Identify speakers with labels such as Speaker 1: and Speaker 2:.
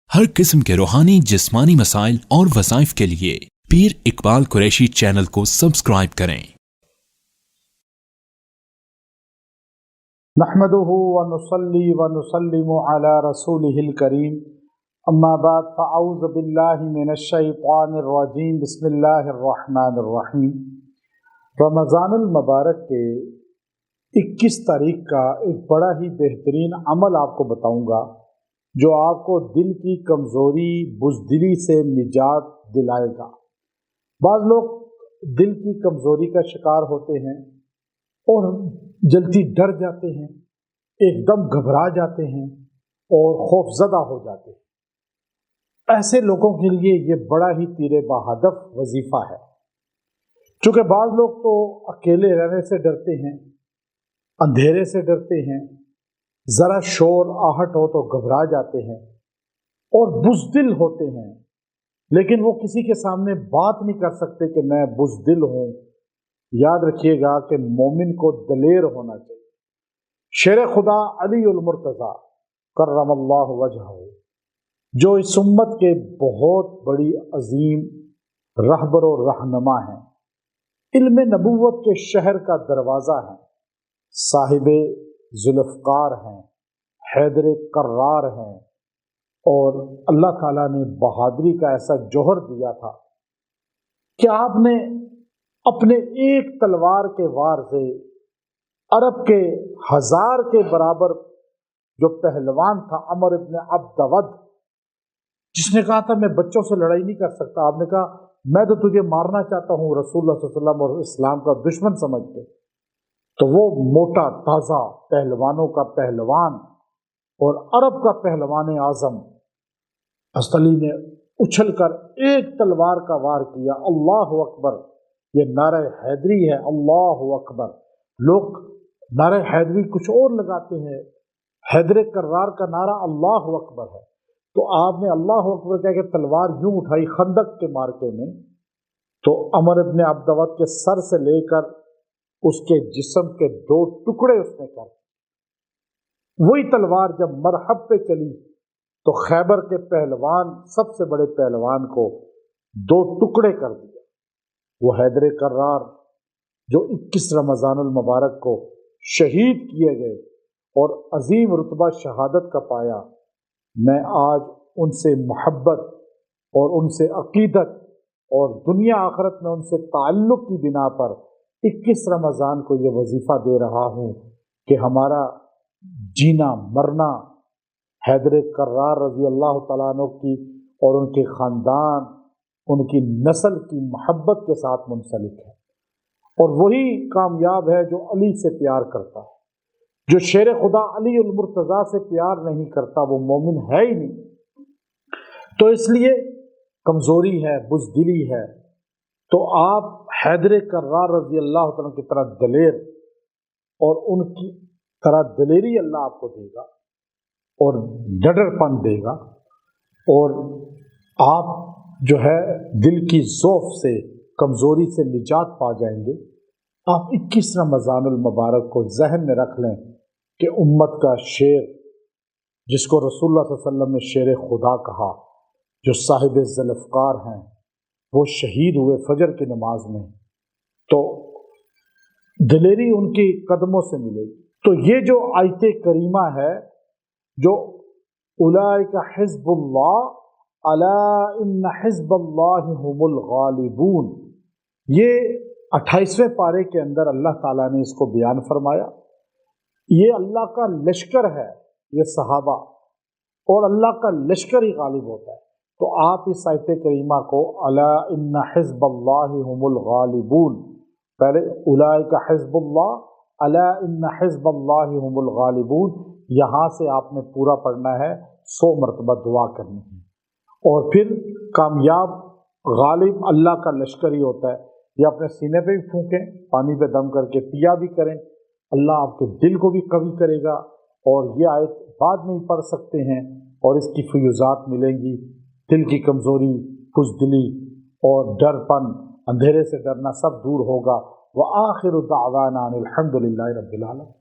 Speaker 1: हर किस्म के रूहानी जिस्मानी मसाइल और वज़ाइफ के लिए पीर इकबाल कुरैशी चैनल को सब्सक्राइब करें।
Speaker 2: नहमदुहु व नुसल्ली व नुसल्लिमु अला रसूलिहिल करीम, अम्मा बाद फ़अऊज़ु बिल्लाहि मिनश शैतानिर रजीम, बिस्मिल्लाहिर रहमानिर रहीम। रमज़ानुल मुबारक के 21 तारीख का एक बड़ा ही बेहतरीन अमल आपको बताऊंगा जो आपको दिल की कमज़ोरी बुज़दिली से निजात दिलाएगा। बाज़ लोग दिल की कमज़ोरी का शिकार होते हैं और जल्दी डर जाते हैं, एकदम घबरा जाते हैं और खौफज़दा हो जाते हैं। ऐसे लोगों के लिए ये बड़ा ही तीरे बहादफ वजीफ़ा है। चूँकि बाज़ लोग तो अकेले रहने से डरते हैं, अंधेरे से डरते हैं, ज़रा शोर आहट हो तो घबरा जाते हैं और बुज़दिल होते हैं, लेकिन वो किसी के सामने बात नहीं कर सकते कि मैं बुज़दिल हूँ। याद रखिएगा कि मोमिन को दलेर होना चाहिए। शेर खुदा अली उल मुर्तज़ा करमल्लाहु वजहहु, जो इस उम्मत के बहुत बड़ी अजीम रहबर और रहनुमा हैं, इल्म नबूवत के शहर का दरवाज़ा है, साहिबे जुल्फ़कार हैं, हैदर कर्रार हैं, और अल्लाह ताला ने बहादुरी का ऐसा जौहर दिया था कि आपने अपने एक तलवार के वार से अरब के 1000 के बराबर जो पहलवान था अमर इब्न अब्दवद, जिसने कहा था मैं बच्चों से लड़ाई नहीं कर सकता, आपने कहा मैं तो तुझे मारना चाहता हूँ रसूलुल्लाह सल्लल्लाहु अलैहि वसल्लम और इस्लाम का दुश्मन समझ के, तो वो मोटा ताज़ा पहलवानों का पहलवान और अरब का पहलवान आज़म हज़रत अली ने उछल कर एक तलवार का वार किया। अल्लाहु अकबर, ये नारा हैदरी है। अल्लाहु अकबर। लोग नारा हैदरी कुछ और लगाते हैं, हैदर कर्रार का नारा अल्लाहु अकबर है। तो आपने अल्लाहु अकबर कह के तलवार यूं उठाई खंदक के मार्के में, तो अमर इब्न अब्दवद के सर से लेकर उसके जिस्म के 2 टुकड़े उसने कर। वही तलवार जब मरहब पे चली तो खैबर के पहलवान, सबसे बड़े पहलवान को 2 टुकड़े कर दिया। वो हैदर कर्रार जो 21 रमज़ानुल मुबारक को शहीद किए गए और अजीम रुतबा शहादत का पाया, मैं आज उनसे मोहब्बत और उनसे अकीदत और दुनिया आखिरत में उनसे ताल्लुक़ की बिना पर 21 रमज़ान को ये वजीफ़ा दे रहा हूँ कि हमारा जीना मरना हैदर कर्रार रज़ी अल्लाह तआला अन्हु की और उनके ख़ानदान, उनकी नस्ल की मोहब्बत के साथ मुंसलिक है। और वही कामयाब है जो अली से प्यार करता है। जो शेर खुदा अली उल मुर्तज़ा से प्यार नहीं करता वो मोमिन है ही नहीं। तो इसलिए कमज़ोरी है, बुज़दिली है, तो आप हैदर कर्रार रज़ी अल्लाह तआला की तरह दलेर और उनकी तरह दलेरी अल्लाह आपको देगा और डडरपन देगा, और आप जो है दिल की ज़ौफ़ से, कमज़ोरी से निजात पा जाएंगे। आप 21 रमज़ानुल मुबारक को जहन में रख लें कि उम्मत का शेर, जिसको रसूलुल्लाह सल्लल्लाहु अलैहि वसल्लम ने शेर खुदा कहा, जो साहिब ज़ुल्फ़कार हैं, वो शहीद हुए फजर की नमाज में, तो दलेरी उनकी कदमों से मिलेगी। तो ये जो आयत करीमा है, जो उलाइका हिज़्बुल्लाह अला इन्ना हिज़्बल्लाहि हुमुल गालिबून, ये 28वें पारे के अंदर अल्लाह ताला ने इसको बयान फरमाया। ये अल्लाह का लश्कर है, ये सहाबा, और अल्लाह का लश्कर ही गालिब होता है। तो आप इस आयत करीमा को अला इन्ना हिज़्बल्लाहि हुमुल गालिबून, पहले उलाइका हिज़्बुल्लाह अला इन्ना हिज़्बल्लाहि हुमुल गालिबून, यहाँ से आपने पूरा पढ़ना है, 100 मरतबा दुआ करनी है। और फिर कामयाब गालिब अल्लाह का लश्कर ही होता है। या अपने सीने पे भी फूकें, पानी पे दम करके पिया भी करें, अल्लाह आपके दिल को भी कवी करेगा। और ये आयत बाद में ही पढ़ सकते हैं और इसकी फ़यूज़ात मिलेंगी। दिल की कमज़ोरी, बुज़दिली और डरपन, अंधेरे से डरना सब दूर होगा। व आखिरु दावाना अनिल हम्दुलिल्लाहि रब्बिल आलमीन।